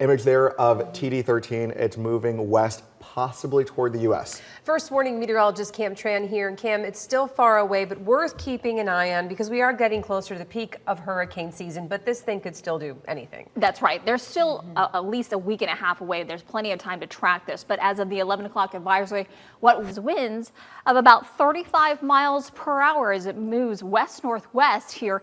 Image there of TD13. It's moving west, possibly toward the U.S. First Warning meteorologist Cam Tran here. And Cam, it's still far away, but worth keeping an eye on because we are getting closer to the peak of hurricane season, but this thing could still do anything. That's right. There's still at least a week and a half away. There's plenty of time to track this. But as of the 11 o'clock advisory, what was winds of about 35 miles per hour as it moves west-northwest here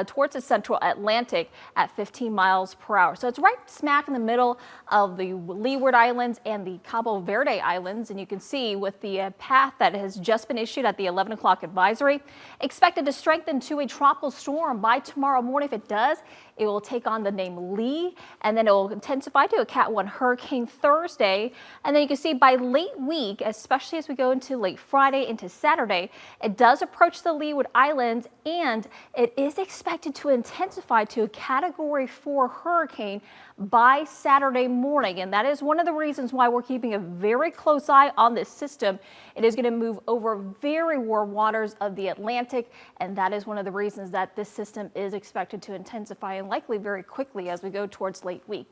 towards the central Atlantic at 15 miles per hour. So it's right smack in the middle of the Leeward Islands and the Cabo Verde Islands. And you can see with the path that has just been issued at the 11 o'clock advisory, expected to strengthen to a tropical storm by tomorrow morning. If it does, it will take on the name Lee, and then it will intensify to a Cat 1 hurricane Thursday. And then you can see by late week, especially as we go into late Friday into Saturday, it does approach the Leeward Islands, and it is expected to intensify to a Category 4 hurricane by Saturday morning. And that is one of the reasons why we're keeping a very close eye on this system. It is going to move over very warm waters of the Atlantic, and that is one of the reasons that this system is expected to intensify and likely very quickly as we go towards late week.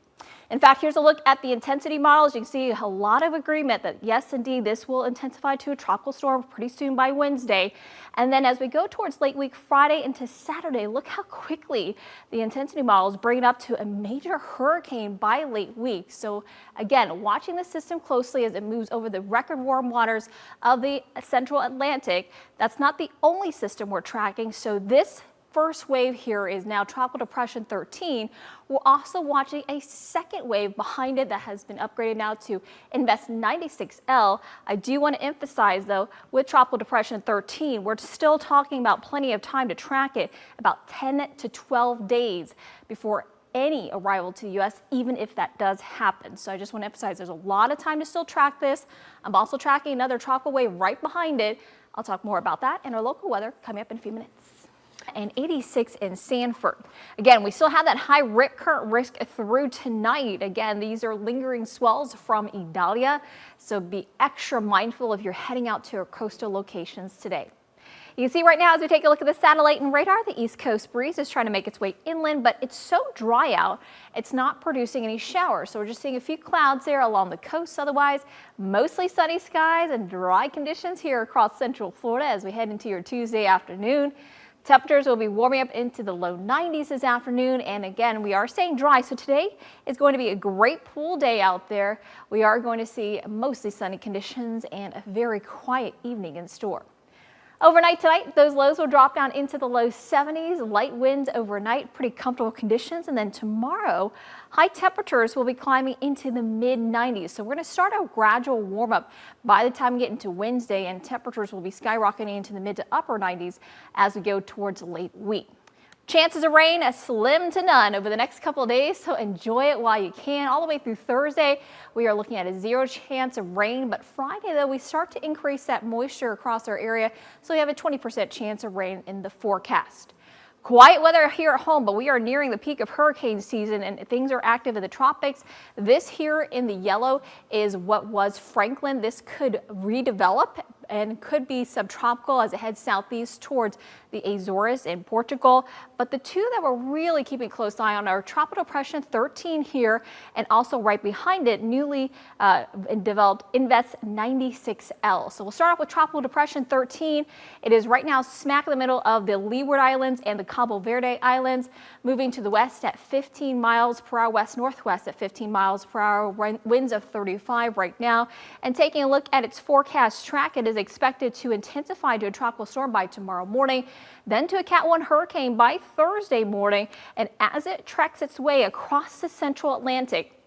In fact, here's a look at the intensity models. You can see a lot of agreement that yes, indeed, this will intensify to a tropical storm pretty soon by Wednesday. And then as we go towards late week Friday into Saturday, look how quickly the intensity models bring it up to a major hurricane by late week. So again, watching the system closely as it moves over the record warm waters of the central Atlantic. That's not the only system we're tracking. So this first wave here is now Tropical Depression 13. We're also watching a second wave behind it that has been upgraded now to Invest 96L. I do want to emphasize, though, with Tropical Depression 13, we're still talking about plenty of time to track it, about 10 to 12 days before any arrival to the U.S., even if that does happen. So I just want to emphasize there's a lot of time to still track this. I'm also tracking another tropical wave right behind it. I'll talk more about that and our local weather coming up in a few minutes. And 86 in Sanford. Again, we still have that high rip current risk through tonight. Again, these are lingering swells from Idalia, so be extra mindful if you're heading out to our coastal locations today. You can see right now as we take a look at the satellite and radar, the east coast breeze is trying to make its way inland, but it's so dry out, it's not producing any showers. So we're just seeing a few clouds there along the coast. Otherwise, mostly sunny skies and dry conditions here across central Florida as we head into your Tuesday afternoon. Temperatures will be warming up into the low 90s this afternoon, and again, we are staying dry, so today is going to be a great pool day out there. We are going to see mostly sunny conditions and a very quiet evening in store. Overnight tonight, those lows will drop down into the low 70s, light winds overnight, pretty comfortable conditions. And then tomorrow, high temperatures will be climbing into the mid 90s. So we're going to start a gradual warm up by the time we get into Wednesday, and temperatures will be skyrocketing into the mid to upper 90s as we go towards late week. Chances of rain are slim to none over the next couple of days, so enjoy it while you can. All the way through Thursday, we are looking at a 0 chance of rain, but Friday, though, we start to increase that moisture across our area, so we have a 20% chance of rain in the forecast. Quiet weather here at home, but we are nearing the peak of hurricane season and things are active in the tropics. This here in the yellow is what was Franklin. This could redevelop and could be subtropical as it heads southeast towards the Azores in Portugal. But the two that we're really keeping a close eye on are Tropical Depression 13 here, and also right behind it, newly developed Invest 96L. So we'll start off with Tropical Depression 13. It is right now smack in the middle of the Leeward Islands and the Cabo Verde Islands, moving to the west at 15 miles per hour, west-northwest at 15 miles per hour, winds of 35 right now. And taking a look at its forecast track, it is expected to intensify to a tropical storm by tomorrow morning, then to a Cat 1 hurricane by Thursday morning. And as it treks its way across the central Atlantic,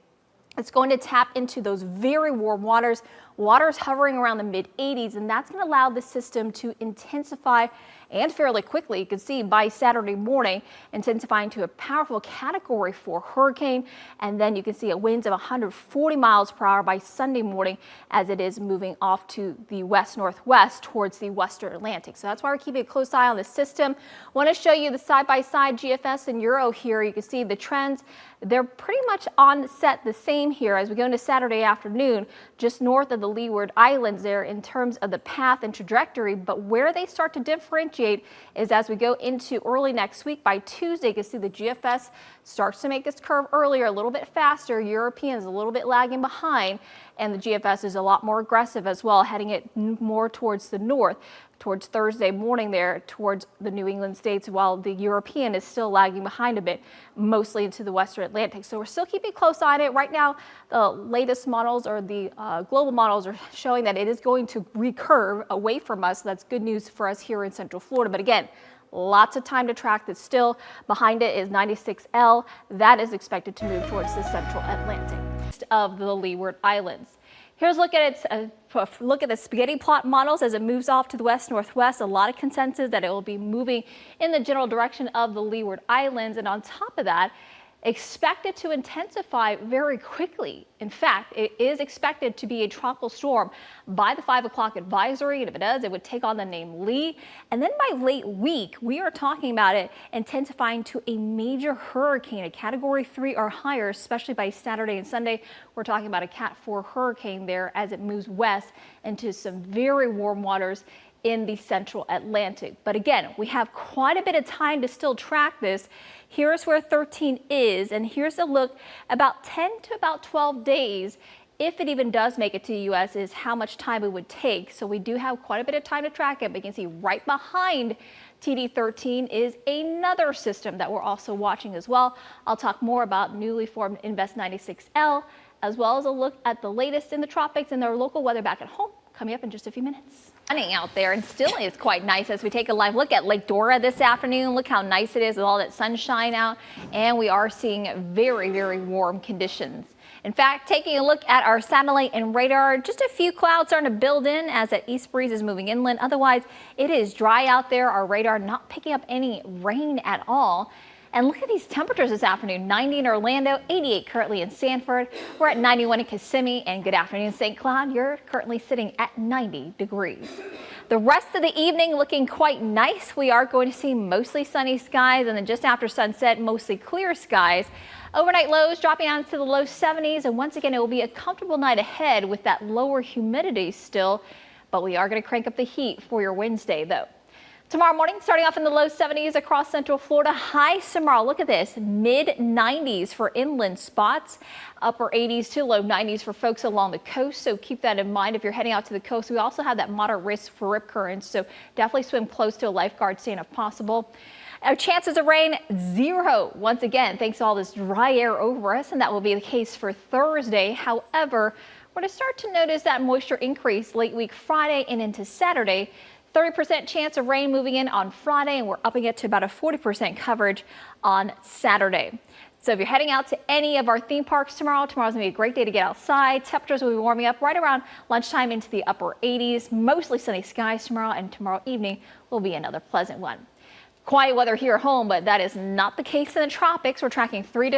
it's going to tap into those very warm waters hovering around the mid 80s, and that's going to allow the system to intensify and fairly quickly. You can see by Saturday morning, intensifying to a powerful Category 4 hurricane, and then you can see a winds of 140 miles per hour by Sunday morning as it is moving off to the west-northwest towards the western Atlantic. So that's why we're keeping a close eye on the system. Want to show you the side-by-side GFS and Euro here. You can see the trends. They're pretty much on set the same here as we go into Saturday afternoon, just north of the the Leeward Islands there in terms of the path and trajectory, but where they start to differentiate is as we go into early next week. By Tuesday, you can see the GFS starts to make this curve earlier, a little bit faster. European is a little bit lagging behind, and the GFS is a lot more aggressive as well, heading it more towards the north, towards Thursday morning there, towards the New England states, while the European is still lagging behind a bit, mostly into the Western Atlantic. So we're still keeping a close eye on it. Right now, the latest models or the global models are showing that it is going to recurve away from us. So that's good news for us here in Central Florida. But again, lots of time to track this still. Behind it is 96L. That is expected to move towards the Central Atlantic of the Leeward Islands. Here's a look at the spaghetti plot models as it moves off to the west-northwest. A lot of consensus that it will be moving in the general direction of the Leeward Islands. And on top of that, expected to intensify very quickly. In fact, it is expected to be a tropical storm by the 5 o'clock advisory. And if it does, it would take on the name Lee. And then by late week, we are talking about it intensifying to a major hurricane, a Category 3 or higher, especially by Saturday and Sunday. We're talking about a Cat 4 hurricane there as it moves west into some very warm waters in the Central Atlantic. But again, we have quite a bit of time to still track this. Here's where 13 is, and here's a look about 10 to about 12 days, if it even does make it to the U.S., is how much time it would take. So we do have quite a bit of time to track it, but you can see right behind TD13 is another system that we're also watching as well. I'll talk more about newly formed Invest 96L, as well as a look at the latest in the tropics and their local weather back at home, coming up in just a few minutes. Sunny out there, and still is quite nice as we take a live look at Lake Dora this afternoon. Look how nice it is with all that sunshine out, and we are seeing very, very warm conditions. In fact, taking a look at our satellite and radar, just a few clouds starting to build in as that east breeze is moving inland. Otherwise, it is dry out there. Our radar not picking up any rain at all. And look at these temperatures this afternoon. 90 in Orlando, 88 currently in Sanford. We're at 91 in Kissimmee, and good afternoon, St. Cloud. You're currently sitting at 90 degrees. The rest of the evening looking quite nice. We are going to see mostly sunny skies, and then just after sunset, mostly clear skies. Overnight lows dropping down to the low 70s, and once again, it will be a comfortable night ahead with that lower humidity still, but we are going to crank up the heat for your Wednesday, though. Tomorrow morning, starting off in the low 70s across Central Florida. Highs tomorrow, look at this, mid 90s for inland spots, upper 80s to low 90s for folks along the coast. So keep that in mind if you're heading out to the coast. We also have that moderate risk for rip currents, so definitely swim close to a lifeguard stand if possible. Our chances of rain, 0 once again, thanks to all this dry air over us, and that will be the case for Thursday. However, we're going to start to notice that moisture increase late week Friday and into Saturday. 30% chance of rain moving in on Friday, and we're upping it to about a 40% coverage on Saturday. So if you're heading out to any of our theme parks tomorrow's going to be a great day to get outside. Temperatures will be warming up right around lunchtime into the upper 80s. Mostly sunny skies tomorrow, and tomorrow evening will be another pleasant one. Quiet weather here at home, but that is not the case in the tropics. We're tracking 3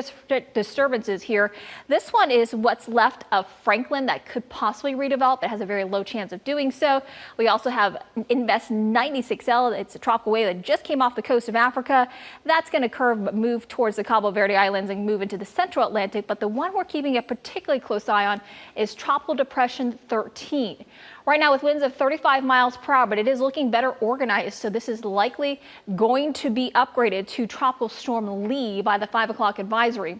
disturbances here. This one is what's left of Franklin that could possibly redevelop. It has a very low chance of doing so. We also have Invest 96L. It's a tropical wave that just came off the coast of Africa. That's going to move towards the Cabo Verde Islands and move into the Central Atlantic. But the one we're keeping a particularly close eye on is Tropical Depression 13. Right now with winds of 35 miles per hour, but it is looking better organized. So this is likely going to be upgraded to Tropical Storm Lee by the 5 o'clock advisory.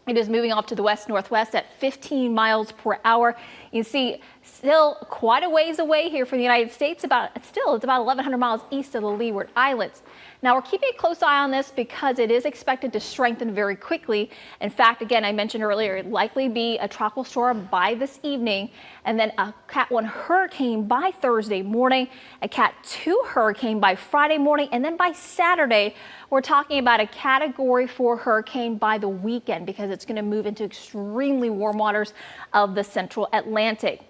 It is moving off to the west-northwest at 15 miles per hour. You see, still quite a ways away here from the United States. It's about 1,100 miles east of the Leeward Islands. Now, we're keeping a close eye on this because it is expected to strengthen very quickly. In fact, again, I mentioned earlier, it likely be a tropical storm by this evening, and then a Cat 1 hurricane by Thursday morning, a Cat 2 hurricane by Friday morning, and then by Saturday, we're talking about a Category 4 hurricane by the weekend because it's going to move into extremely warm waters of the Central Atlantic.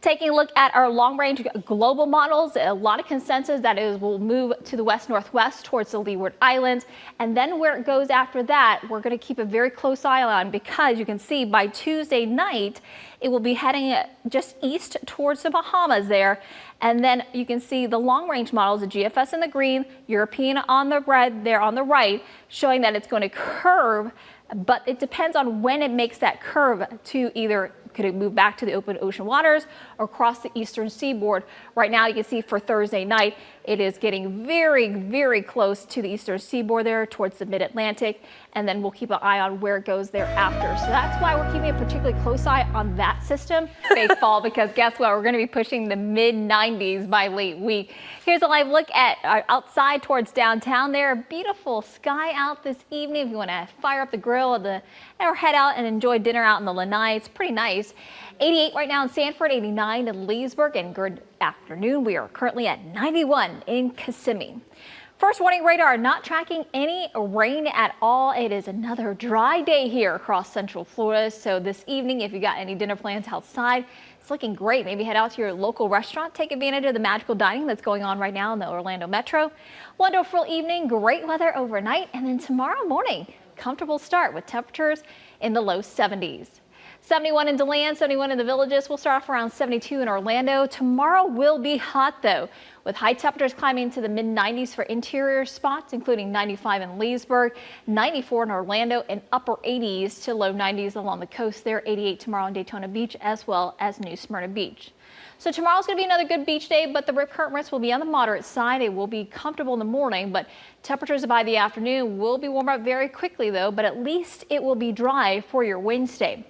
Taking a look at our long-range global models, a lot of consensus that it will move to the west-northwest towards the Leeward Islands. And then where it goes after that, we're going to keep a very close eye on because you can see by Tuesday night, it will be heading just east towards the Bahamas there. And then you can see the long-range models, the GFS in the green, European on the red there on the right, showing that it's going to curve. But it depends on when it makes that curve to either could it move back to the open ocean waters or across the eastern seaboard. Right now, you can see for Thursday night, it is getting very, very close to the eastern seaboard there towards the mid-Atlantic, and then we'll keep an eye on where it goes thereafter. So that's why we're keeping a particularly close eye on that system, fake fall, because guess what? We're going to be pushing the mid-90s by late week. Here's a live look at outside towards downtown there. Beautiful sky out this evening. If you want to fire up the grill or head out and enjoy dinner out in the Lanai, it's pretty nice. 88 right now in Sanford, 89 in Leesburg, and good afternoon. We are currently at 91 in Kissimmee. First warning radar not tracking any rain at all. It is another dry day here across central Florida. So this evening, if you got any dinner plans outside, it's looking great. Maybe head out to your local restaurant. Take advantage of the magical dining that's going on right now in the Orlando Metro. Wonderful evening, great weather overnight. And then tomorrow morning, comfortable start with temperatures in the low 70s. 71 in DeLand, 71 in the Villages. We'll start off around 72 in Orlando. Tomorrow will be hot, though, with high temperatures climbing to the mid-90s for interior spots, including 95 in Leesburg, 94 in Orlando, and upper 80s to low 90s along the coast there. 88 tomorrow in Daytona Beach, as well as New Smyrna Beach. So tomorrow's going to be another good beach day, but the rip current risk will be on the moderate side. It will be comfortable in the morning, but temperatures by the afternoon will be warm up very quickly, though, but at least it will be dry for your Wednesday.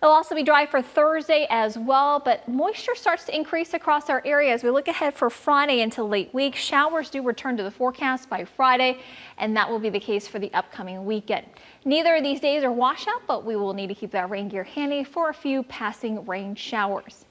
It'll also be dry for Thursday as well, but moisture starts to increase across our area as we look ahead for Friday into late week. Showers do return to the forecast by Friday, and that will be the case for the upcoming weekend. Neither of these days are washout, but we will need to keep that rain gear handy for a few passing rain showers.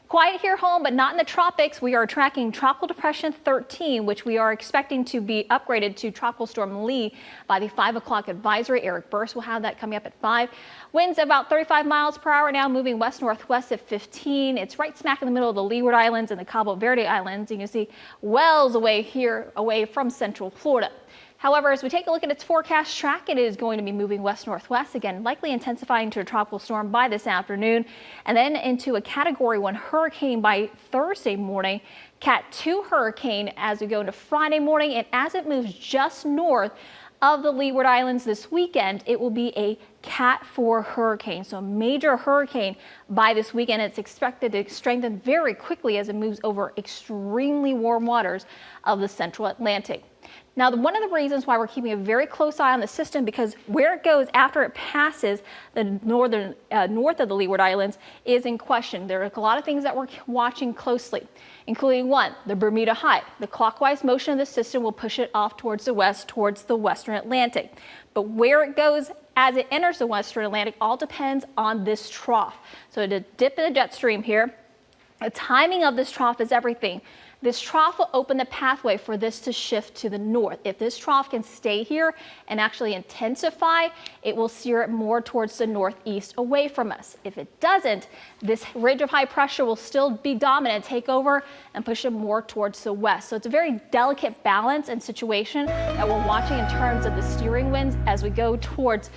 Quiet here home, but not in the tropics. We are tracking Tropical Depression 13, which we are expecting to be upgraded to Tropical Storm Lee by the 5 o'clock advisory. Eric Burst will have that coming up at 5. Winds about 35 miles per hour now, moving west-northwest at 15. It's right smack in the middle of the Leeward Islands and the Cabo Verde Islands. You can see wells away from central Florida. However, as we take a look at its forecast track, it is going to be moving west-northwest, again, likely intensifying to a tropical storm by this afternoon, and then into a Category 1 hurricane by Thursday morning, Cat 2 hurricane as we go into Friday morning, and as it moves just north of the Leeward Islands this weekend, it will be a Cat 4 hurricane, so a major hurricane by this weekend. It's expected to strengthen very quickly as it moves over extremely warm waters of the central Atlantic. Now, one of the reasons why we're keeping a very close eye on the system, because where it goes after it passes the north of the Leeward Islands is in question. There are a lot of things that we're watching closely, including one, the Bermuda High. The clockwise motion of the system will push it off towards the west, towards the western Atlantic. But where it goes as it enters the western Atlantic all depends on this trough. So the dip in the jet stream here, the timing of this trough is everything. This trough will open the pathway for this to shift to the north. If this trough can stay here and actually intensify, it will steer it more towards the northeast away from us. If it doesn't, this ridge of high pressure will still be dominant, take over, and push it more towards the west. So it's a very delicate balance and situation that we're watching in terms of the steering winds as we go towards